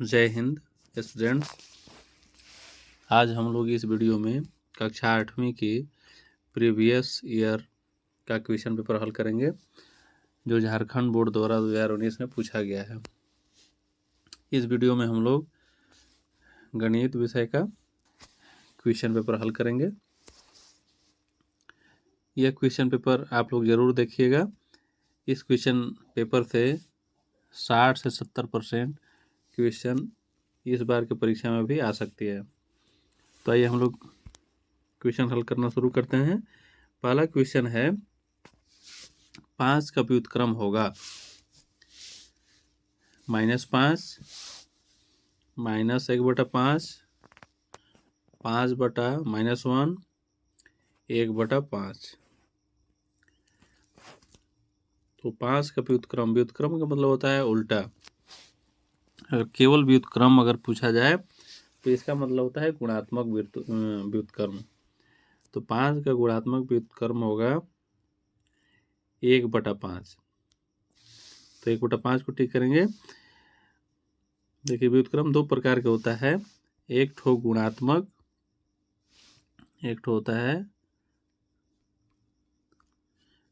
जय हिंद स्टूडेंट्स। आज हम लोग इस वीडियो में कक्षा 8वीं की प्रीवियस ईयर का क्वेश्चन पेपर हल करेंगे जो झारखंड बोर्ड द्वारा 2019 में पूछा गया है। इस वीडियो में हम लोग गणित विषय का क्वेश्चन पेपर हल करेंगे। यह क्वेश्चन पेपर आप लोग ज़रूर देखिएगा। इस क्वेश्चन पेपर से 60 से 70% क्वेश्चन इस बार की परीक्षा में भी आ सकती है। तो आइए हम लोग क्वेश्चन हल करना शुरू करते हैं। पहला क्वेश्चन है 5 का व्युत्क्रम होगा -5 -1/5 5/-1 1/5। तो 5 का व्युत्क्रम का मतलब होता है उल्टा। अगर केवल व्युत्क्रम अगर पूछा जाए तो इसका मतलब होता है गुणात्मक व्युत्क्रम। तो 5 का गुणात्मक व्युत्क्रम होगा 1/5। तो 1/5 को टिक करेंगे। देखिए व्युत्क्रम दो प्रकार के होता है, एक ठो गुणात्मक, एक ठो होता है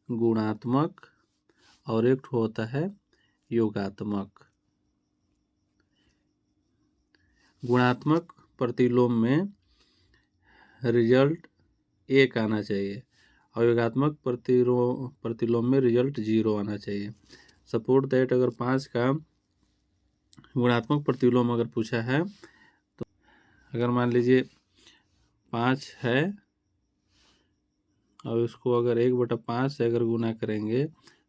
गुणात्मक और एक ठो होता है योगात्मक। गुणात्मक प्रतिलोम में रिजल्ट 1 आना चाहिए और योगात्मक प्रतिलोम में रिजल्ट 0 आना चाहिए। सपोर्ट दैट अगर 5 का गुणात्मक प्रतिलोम अगर पूछा है तो अगर मान लीजिए 5 है और उसको अगर 1/5 से अगर गुना करेंगे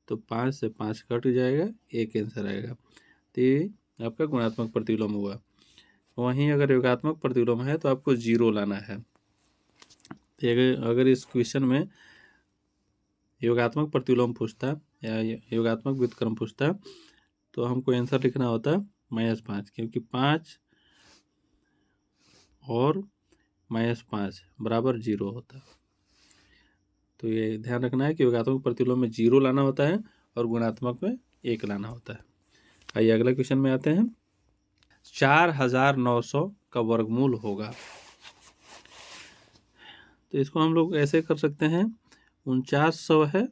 तो 5 से 5 कट जाएगा, 1 आंसर आएगा। तो ये आपका गुणात्मक प्रतिलोम हुआ। वहीं अगर योगात्मक प्रतिलोम है तो आपको 0 लाना है। तो अगर इस क्वेश्चन में योगात्मक प्रतिलोम पूछता या योगात्मक व्युत्क्रम पूछता तो हमको आंसर लिखना होता -5, क्योंकि 5 और -5 बराबर 0 होता। तो ये ध्यान रखना है कि योगात्मक प्रतिलोम में 0 लाना होता है और गुणात्मक में 1 लाना होता है। आइए अगला क्वेश्चन में आते हैं। 4900 का वर्गमूल होगा। तो इसको हम लोग ऐसे कर सकते हैं, 4900 है,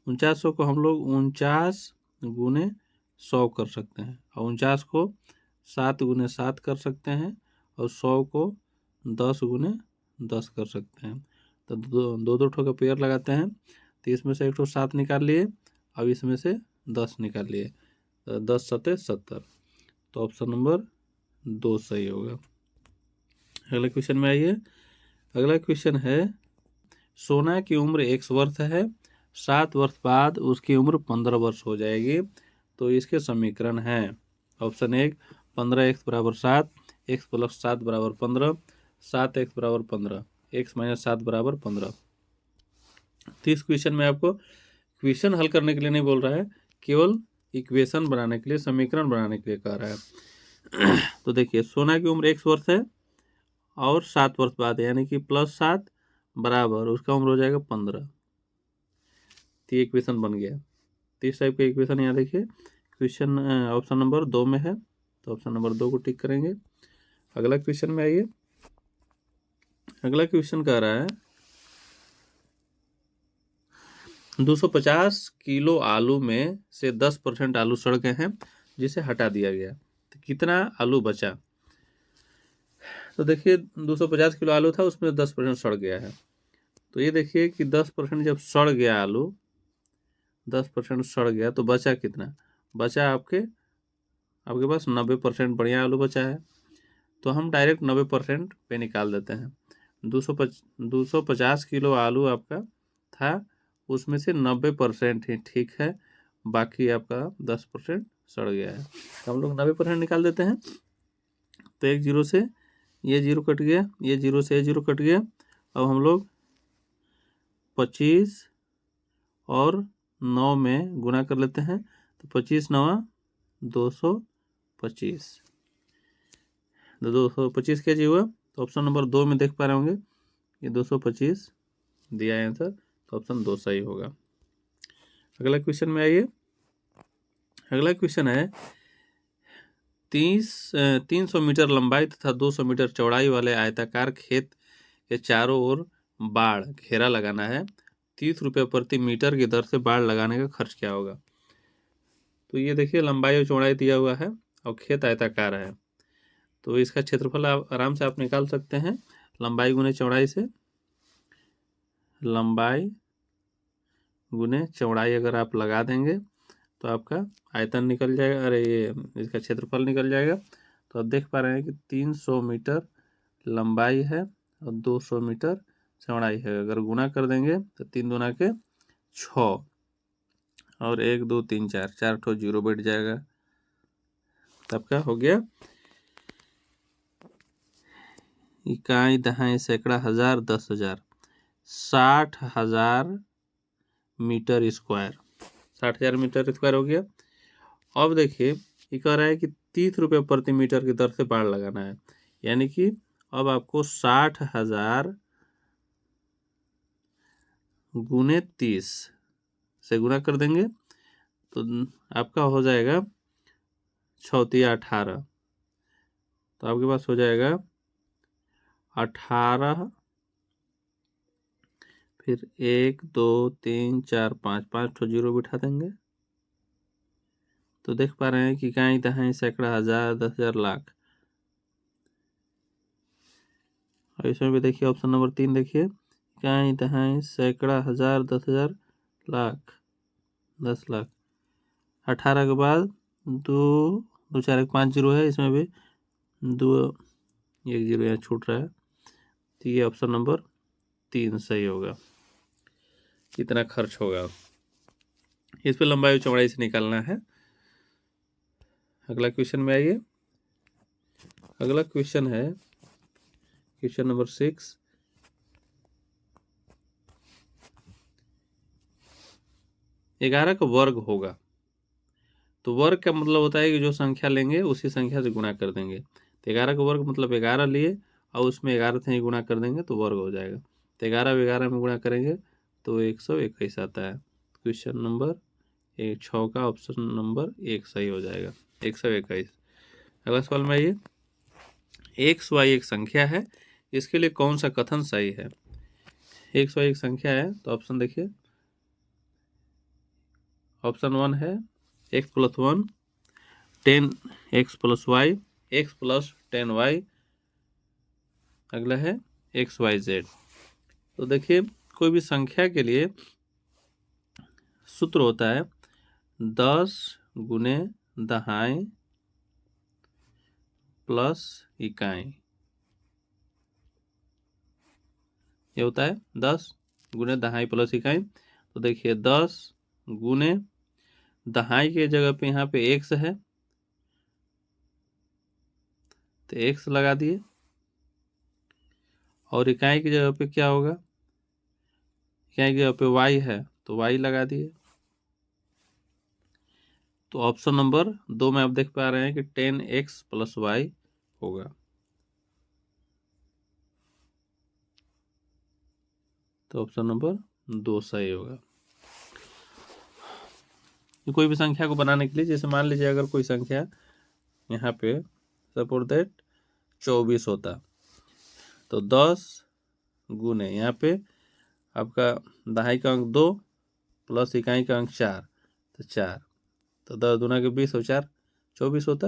4900 को हम लोग 49 गुने 100 कर सकते हैं और 49 को 7 गुने 7 कर सकते हैं और 100 को 10 गुने 10 कर सकते हैं। तो दो ठो का पेयर लगाते हैं। तो इसमें से एक ठो 7 निकाल लिए और इसमें से 10 निकाल लिए, तो 10 7 70। तो ऑप्शन नंबर 2 सही होगा। अगला क्वेश्चन में आइए। अगला क्वेश्चन है सोना की उम्र 1 वर्ष है, 7 वर्ष बाद उसकी उम्र 15 वर्ष हो जाएगी। तो इसके समीकरण हैं option 1 15x = 7, x + 7 = 15, 7x = 15, x - 7 = 15। तो इस क्वेश्चन में आपको क्वेश्चन हल करने के लिए नहीं बोल रहा है, केवल इक्वेशन बनाने के लिए, समीकरण बनाने के लिए कह रहा है। तो देखिए सोना की उम्र 1 वर्ष है और 7 वर्ष बाद यानी कि +7 बराबर उसका उम्र हो जाएगा 15। तो ये इक्वेशन बन गया। तो इस टाइप का इक्वेशन यहाँ देखिए क्वेश्चन ऑप्शन नंबर 2 में है, तो ऑप्शन नंबर 2 को टिक करेंगे। अगला क्वेश्चन में आइए। अगला क्वेश्चन कह रहा है 250 किलो आलू में से 10% आलू सड़ गए हैं जिसे हटा दिया गया, तो कितना आलू बचा। तो देखिए 250 किलो आलू था, उसमें 10% सड़ गया है। तो ये देखिए कि 10% जब सड़ गया आलू, 10% सड़ गया तो बचा कितना, बचा आपके पास 90% बढ़िया आलू बचा है। तो हम डायरेक्ट 90% पे निकाल देते हैं। 250 किलो आलू आपका था, उसमें से 90% ही ठीक है, बाकी आपका 10% सड़ गया है। तो हम लोग 90% निकाल देते हैं। तो एक जीरो से ये जीरो कट गया, ये जीरो से ये जीरो कट गया। अब हम लोग 25 और 9 में गुना कर लेते हैं। तो 25 9 225। तो 225 क्या जी हुआ, तो ऑप्शन नंबर 2 में देख पा रहे होंगे ये 225 दिया है आंसर। तो ऑप्शन 2 सही होगा। अगला क्वेश्चन में आइए। अगला क्वेश्चन है 300 मीटर लंबाई तथा 200 मीटर चौड़ाई वाले आयताकार खेत के चारों ओर बाड़ घेरा लगाना है। 30 रुपये प्रति मीटर की दर से बाड़ लगाने का खर्च क्या होगा। तो ये देखिए लंबाई और चौड़ाई दिया हुआ है और खेत आयताकार है, तो इसका क्षेत्रफल आप आराम से निकाल सकते हैं। लंबाई गुने चौड़ाई से, लंबाई गुने चौड़ाई अगर आप लगा देंगे तो आपका आयतन निकल जाएगा, अरे ये इसका क्षेत्रफल निकल जाएगा। तो आप देख पा रहे हैं कि 300 मीटर लंबाई है और 200 मीटर चौड़ाई है। अगर गुना कर देंगे तो 3 दूना के 6 और 1 2 3 4 ठो जीरो बैठ जाएगा। तब क्या हो गया, इकाई दहाई सैकड़ा हजार 10,000 60,000 मीटर स्क्वायर, 60,000 मीटर स्क्वायर हो गया। अब देखिए ये कह रहा है कि 30 रुपये प्रति मीटर की दर से बाड़ लगाना है, यानी कि अब आपको 60,000 गुने 30 से गुना कर देंगे तो आपका हो जाएगा 6×18, तो आपके पास हो जाएगा 18, फिर 1 2 3 4 5 ठो जीरो बिठा देंगे। तो देख पा रहे हैं कि इकाई दहाई सैकड़ा हजार 10,000 लाख। और इसमें भी देखिए ऑप्शन नंबर 3 देखिए, इकाई दहाई सैकड़ा हजार 10,000 लाख, 10 लाख। 18 के बाद 2 2 4 1 5 जीरो है, इसमें भी 2 1 जीरो यहाँ छूट रहा है, तो ये ऑप्शन नंबर 3 सही होगा। कितना खर्च होगा इस पे लंबाई और चौड़ाई से निकालना है। अगला क्वेश्चन में आइए। अगला क्वेश्चन है क्वेश्चन नंबर 6। ग्यारह का वर्ग होगा, तो वर्ग का मतलब होता है कि जो संख्या लेंगे उसी संख्या से गुणा कर देंगे। तो 11 का वर्ग मतलब 11 लिए और उसमें 11 से ही गुणा कर देंगे तो वर्ग हो जाएगा। तो 11 में गुणा करेंगे तो 121 आता है। क्वेश्चन नंबर 6 का ऑप्शन नंबर 1 सही हो जाएगा, 121। अगला सवाल में आइए। एक्स वाई एक संख्या है, इसके लिए कौन सा कथन सही है। एक्स वाई एक संख्या है तो ऑप्शन देखिए, ऑप्शन 1 है x+1 10x + y, x + 10y। अगला है xyz। तो देखिए कोई भी संख्या के लिए सूत्र होता है 10 गुने दहाई प्लस इकाई। ये होता है 10 गुने दहाई प्लस इकाई। तो देखिए 10 गुने दहाई के जगह पे यहाँ पे x है तो x लगा दिए, और इकाई की जगह पे क्या होगा, इकाई की जगह पे y है तो y लगा दिए। तो ऑप्शन नंबर 2 में आप देख पा रहे हैं कि 10x + y होगा। तो ऑप्शन नंबर 2 सही होगा। कोई भी संख्या को बनाने के लिए, जैसे मान लीजिए अगर कोई संख्या यहाँ पे सपोज दैट 24 होता, तो 10 गुने यहाँ पे आपका दहाई का अंक 2 प्लस इकाई का अंक 4, तो 4, तो 10 दूना के 20 और 4 24 होता।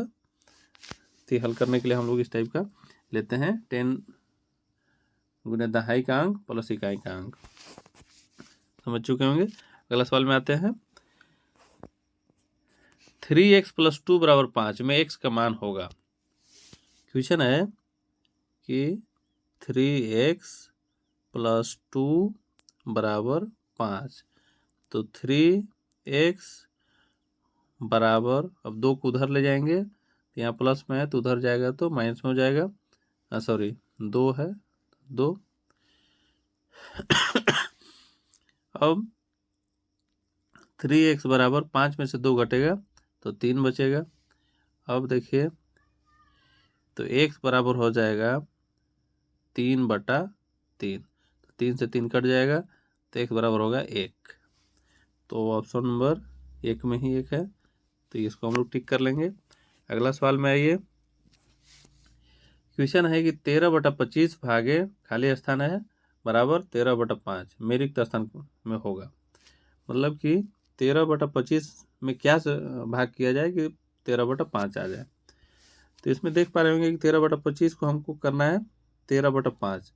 तो हल करने के लिए हम लोग इस टाइप का लेते हैं 10 गुने दहाई का अंक प्लस इकाई का अंक। समझ चुके होंगे। अगला सवाल में आते हैं। 3x + 2 = 5 में x का मान होगा। क्वेश्चन है कि 3x + 2 = 5, तो 3x बराबर, अब 2 को उधर ले जाएंगे तो यहाँ प्लस में है तो उधर जाएगा तो माइनस में हो जाएगा। सॉरी 2 है 2। अब 3x बराबर 5 में से 2 घटेगा तो 3 बचेगा। अब देखिए तो x बराबर हो जाएगा 3/3, तो 3 से 3 कट जाएगा तो x बराबर होगा 1। तो ऑप्शन नंबर 1 में ही 1 है, तो इसको हम लोग टिक कर लेंगे। अगला सवाल में आइए। क्वेश्चन है कि 13/25 भागे खाली स्थान है बराबर 13/5 में रिक्त स्थान में होगा। मतलब कि 13/25 में क्या भाग किया जाए कि 13/5 आ जाए। तो इसमें देख पा रहे होंगे कि 13/25 को हमको करना है 13/5।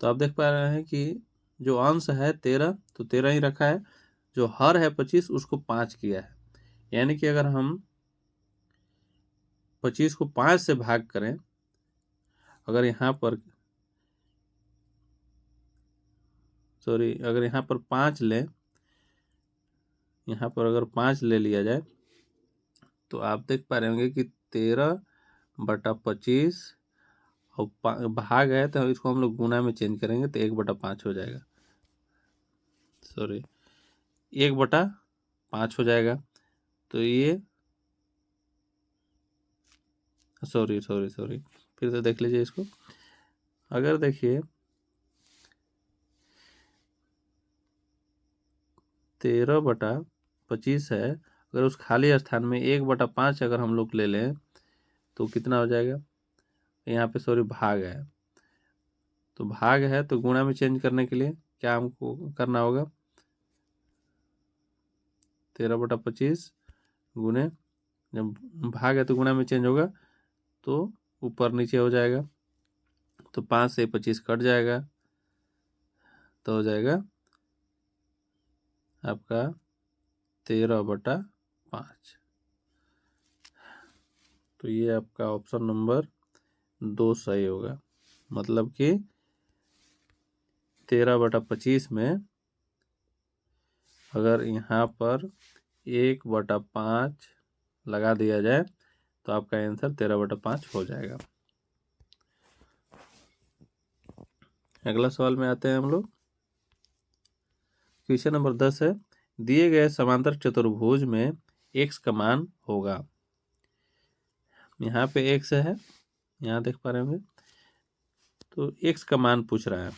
तो आप देख पा रहे हैं कि जो अंश है 13 तो 13 ही रखा है, जो हर है 25 उसको 5 किया है। यानी कि अगर हम 25 को 5 से भाग करें, अगर यहाँ पर अगर यहाँ पर 5 लें, यहाँ पर अगर 5 ले लिया जाए तो आप देख पा रहे होंगे कि 13/25 और भाग है तो इसको हम लोग गुना में चेंज करेंगे तो 1/5 हो जाएगा। 1/5 हो जाएगा। तो ये सॉरी फिर से देख लीजिए इसको। अगर देखिए 13/25 है, अगर उस खाली स्थान में 1/5 अगर हम लोग ले लें तो कितना हो जाएगा। यहाँ पे भाग है, तो भाग है तो गुणा में चेंज करने के लिए क्या हमको करना होगा, 13/25 गुने, जब भाग है तो गुणा में चेंज होगा तो ऊपर नीचे हो जाएगा। तो 5 से 25 कट जाएगा तो हो जाएगा आपका 13/5। तो ये आपका ऑप्शन नंबर 2 सही होगा। मतलब कि 13/25 में अगर यहाँ पर 1/5 लगा दिया जाए तो आपका आंसर 13/5 हो जाएगा। अगला सवाल में आते हैं हम लोग। क्वेश्चन नंबर 10 है, दिए गए समांतर चतुर्भुज में x का मान होगा। यहाँ पे x है, यहाँ देख पा रहे होंगे। तो x का मान पूछ रहा है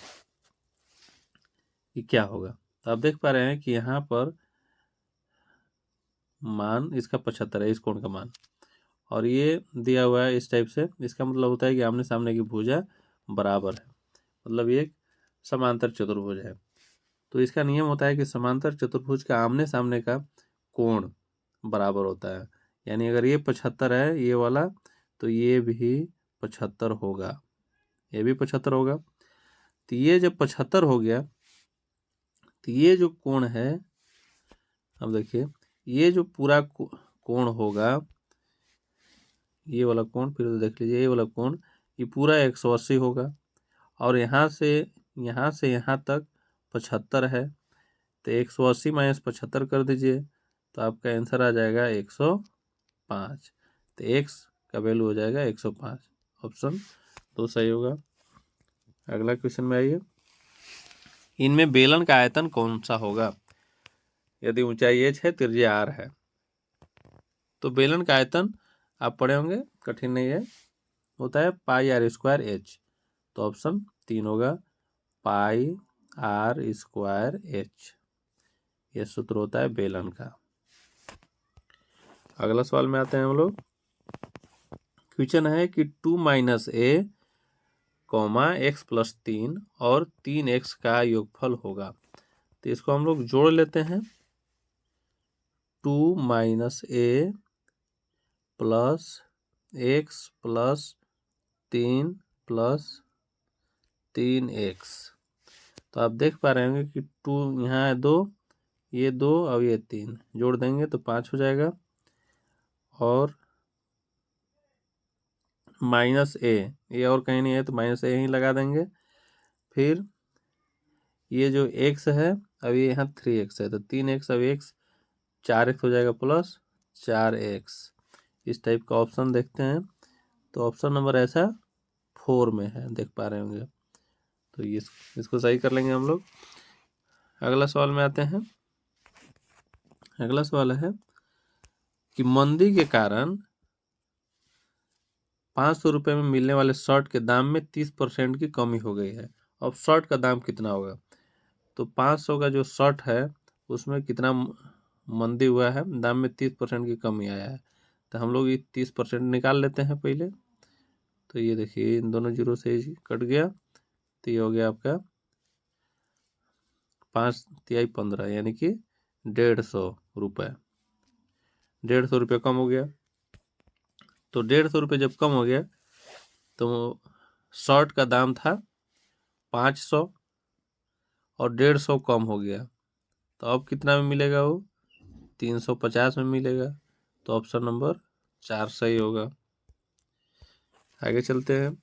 कि क्या होगा। तो आप देख पा रहे हैं कि यहाँ पर मान इसका 75 है, इस कोण का मान, और ये दिया हुआ है इस टाइप से। इसका मतलब होता है कि आमने सामने की भुजा बराबर है, मतलब ये समांतर चतुर्भुज है। तो इसका नियम होता है कि समांतर चतुर्भुज का आमने सामने का कोण बराबर होता है। यानी अगर ये 75 है ये वाला, तो ये भी 75 होगा, ये भी 75 होगा। तो ये जब 75 हो गया तो ये जो कोण है, अब देखिए ये जो पूरा कोण होगा, ये वाला कोण फिर देख लीजिए, ये वाला कोण ये पूरा 180 होगा। और यहाँ से यहाँ तक 75 है, तो 180 माइनस 75 कर दीजिए तो आपका आंसर आ जाएगा 105। तो x का वैल्यू हो जाएगा 105। ऑप्शन 2 सही होगा। अगला क्वेश्चन में आइए। इनमें बेलन का आयतन कौन सा होगा यदि ऊंचाई h है, त्रिज्या r है। तो बेलन का आयतन आप पढ़े होंगे, कठिन नहीं है, होता है πr²h। तो ऑप्शन 3 होगा πr²h। यह सूत्र होता है बेलन का। अगला सवाल में आते हैं हम लोग। क्वेश्चन है कि 2 - a, x + 3 और 3x का योगफल होगा। तो इसको हम लोग जोड़ लेते हैं। 2 - a + x + 3 + 3x। तो आप देख पा रहे होंगे कि 2 यहाँ है 2, ये 2 और ये 3 जोड़ देंगे तो 5 हो जाएगा। और -a, ये और कहीं नहीं है तो -a ही लगा देंगे। फिर ये जो x है, अब ये यहाँ 3x है तो 3x, अब x 4x हो जाएगा प्लस 4x। इस टाइप का ऑप्शन देखते हैं तो ऑप्शन नंबर ऐसा 4 में है, देख पा रहे होंगे। तो इसको सही कर लेंगे हम लोग। अगला सवाल में आते हैं। अगला सवाल है कि मंदी के कारण 500 रुपये में मिलने वाले शर्ट के दाम में 30% की कमी हो गई है। अब शर्ट का दाम कितना होगा। तो 500 का जो शर्ट है उसमें कितना मंदी हुआ है, दाम में 30% की कमी आया है। तो हम लोग ये 30% निकाल लेते हैं पहले। तो ये देखिए इन दोनों जीरो से कट गया, तो ये हो गया आपका 5 तिहाई 15 यानी कि 150 रुपये। 150 रुपये कम हो गया। तो 150 रुपये जब कम हो गया तो शर्ट का दाम था 500 और 150 कम हो गया, तो अब कितना में मिलेगा वो? 350 में मिलेगा। तो ऑप्शन नंबर 4 सही होगा। आगे चलते हैं।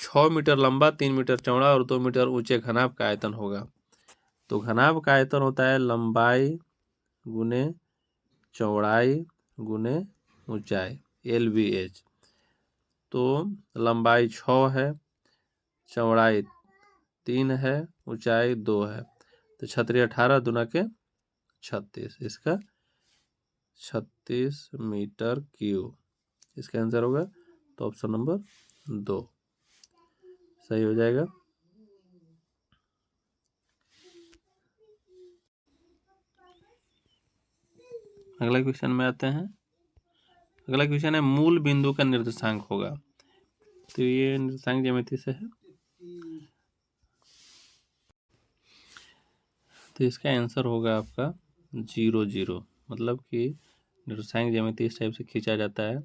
6 मीटर लंबा, 3 मीटर चौड़ा और 2 मीटर ऊंचे घनाभ का आयतन होगा। तो घनाभ का आयतन होता है लंबाई गुने चौड़ाई गुने ऊंचाई, LBH। तो लंबाई 6 है, चौड़ाई 3 है, ऊंचाई 2 है, तो 6 18 दूना के 36, इसका 36 मीटर क्यूब इसका आंसर होगा। तो ऑप्शन नंबर 2 सही हो जाएगा। अगला क्वेश्चन में आते हैं। अगला क्वेश्चन है मूल बिंदु का निर्देशांक होगा। तो ये निर्देशांक ज्यामिति से है, तो इसका आंसर होगा आपका 0 0। मतलब कि निर्देशांक ज्यामिति इस टाइप से खींचा जाता है।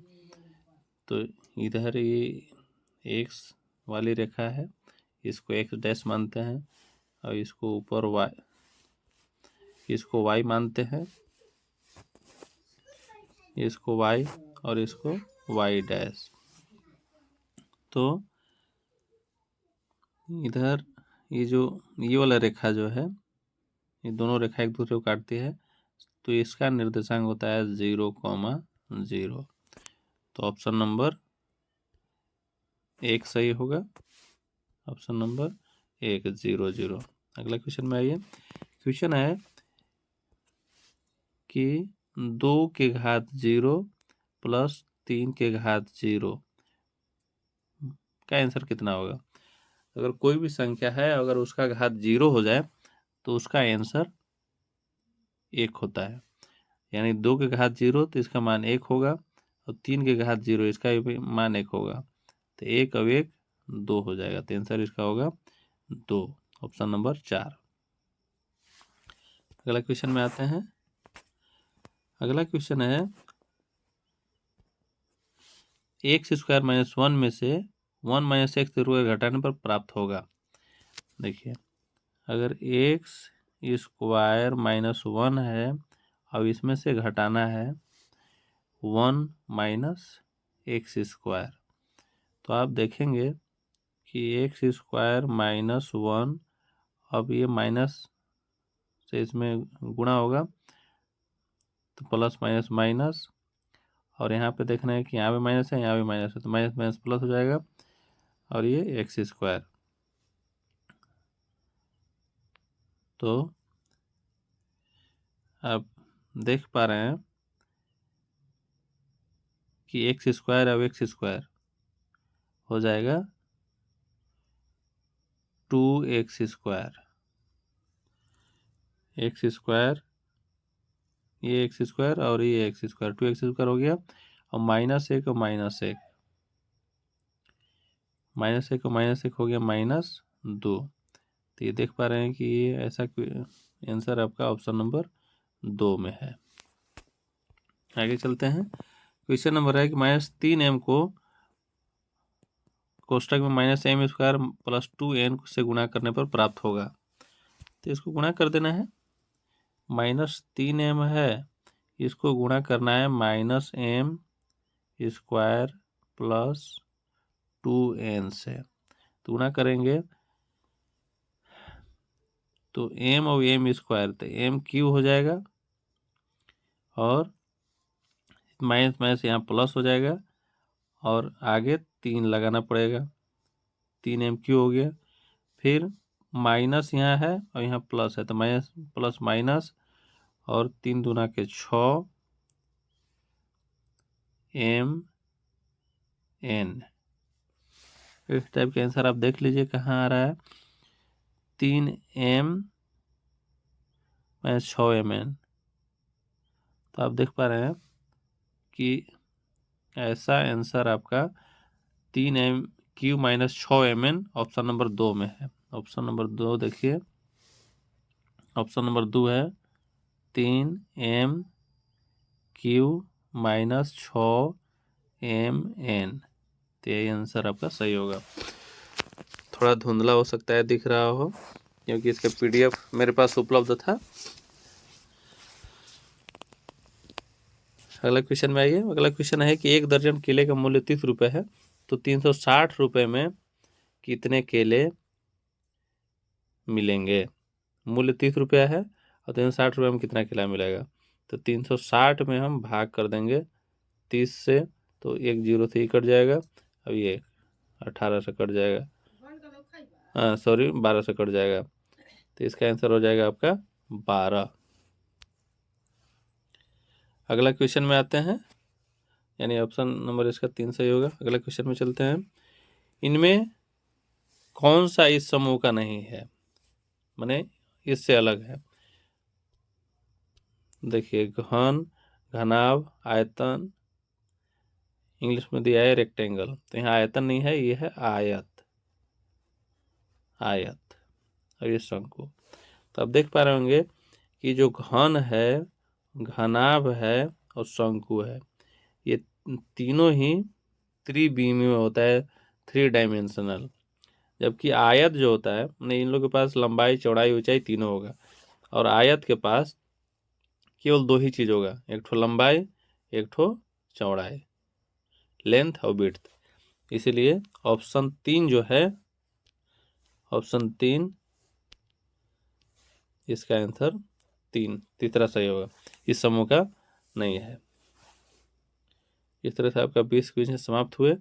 तो इधर ये एक्स वाली रेखा है, इसको एक्स डैश मानते हैं, और इसको ऊपर वाई, इसको वाई मानते हैं, इसको वाई और इसको वाई डैश। तो इधर ये वाला रेखा जो है, ये दोनों रेखा एक दूसरे को काटती है, तो इसका निर्देशांक होता है 0,0। तो ऑप्शन नंबर 1 सही होगा। Option number 1 0 0। अगला क्वेश्चन में आइए। क्वेश्चन है कि 2 के घात 0 प्लस 3 के घात 0 का आंसर कितना होगा। अगर कोई भी संख्या है, अगर उसका घात 0 हो जाए तो उसका आंसर 1 होता है। यानी 2 के घात 0 तो इसका मान 1 होगा, और 3 के घात 0 इसका भी मान 1 होगा, तो 1 अब 1 2 हो जाएगा। तो आंसर इसका होगा 2, ऑप्शन नंबर 4। अगला क्वेश्चन में आते हैं। अगला क्वेश्चन है x² - 1 में से 1 - x रुपये घटाने पर प्राप्त होगा। देखिए अगर x² - 1 है, अब इसमें से घटाना है 1 - x², तो आप देखेंगे कि x² - 1, अब ये माइनस से इसमें गुणा होगा, तो प्लस माइनस माइनस, और यहाँ पे देखना है कि यहाँ भी माइनस है, यहाँ भी माइनस है, तो माइनस माइनस प्लस हो जाएगा, और ये x²। तो आप देख पा रहे हैं कि x² अब x² हो जाएगा 2x²। x², ये x² और ये x², 2x² हो गया, और -1 और -1, -1 और -1 हो गया -2। तो ये देख पा रहे हैं कि ये ऐसा आंसर आपका ऑप्शन नंबर 2 में है। आगे चलते हैं। क्वेश्चन नंबर है कि -3m को कोष्टक में -m² + 2n से गुणा करने पर प्राप्त होगा। तो इसको गुणा कर देना है। -3m है, इसको गुणा करना है -m² + 2n से। तो गुणा करेंगे तो m और m², तो m³ हो जाएगा, और माइनस माइनस यहाँ प्लस हो जाएगा, और आगे 3 लगाना पड़ेगा, 3m³ हो गया। फिर माइनस यहाँ है और यहाँ प्लस है, तो माइनस प्लस माइनस, और 3 दूना के 6 mn। इस टाइप के आंसर आप देख लीजिए कहाँ आ रहा है। 3m - 6mn। तो आप देख पा रहे हैं कि ऐसा आंसर आपका 3m³ - 6mn ऑप्शन नंबर 2 में है। ऑप्शन नंबर 2 देखिए, ऑप्शन नंबर 2 है 3m³ - 6mn। तो यही आंसर आपका सही होगा। थोड़ा धुंधला हो सकता है, दिख रहा हो, क्योंकि इसका PDF मेरे पास उपलब्ध था। अगला क्वेश्चन में आइए। अगला क्वेश्चन है कि 1 दर्जन केले का मूल्य 30 रुपये है, तो 360 रुपये में कितने केले मिलेंगे? मूल्य 30 रुपया है और 360 रुपये में कितना केला मिलेगा? तो 360 में हम भाग कर देंगे 30 से, तो 1 0 से ही कट जाएगा। अब ये 18 से कट जाएगा, हाँ सॉरी 12 से कट जाएगा, तो इसका आंसर हो जाएगा आपका 12। अगला क्वेश्चन में आते हैं, यानी ऑप्शन नंबर इसका 3 सही होगा। अगला क्वेश्चन में चलते हैं। इनमें कौन सा इस समूह का नहीं है, माने इससे अलग है? देखिए, घन, घनाभ, आयतन, इंग्लिश में दिया है रेक्टेंगल, तो यहाँ आयतन नहीं है, ये है आयत, आयत और ये शंकु। तो आप देख पा रहे होंगे कि जो घन है, घनाभ है और शंकु है, ये तीनों ही त्रिविमीय होता है, 3 डायमेंशनल। जबकि आयत जो होता है, मैंने इन लोगों के पास लंबाई, चौड़ाई, ऊंचाई तीनों होगा, और आयत के पास केवल 2 ही चीज होगा, एक ठो लंबाई, एक ठो चौड़ाई, लेंथ और विड्थ। इसीलिए ऑप्शन 3 जो है, ऑप्शन 3 इसका आंसर तीसरा सही होगा, इस समूह का नहीं है। इस तरह से आपका 20 क्वेश्चन समाप्त हुए।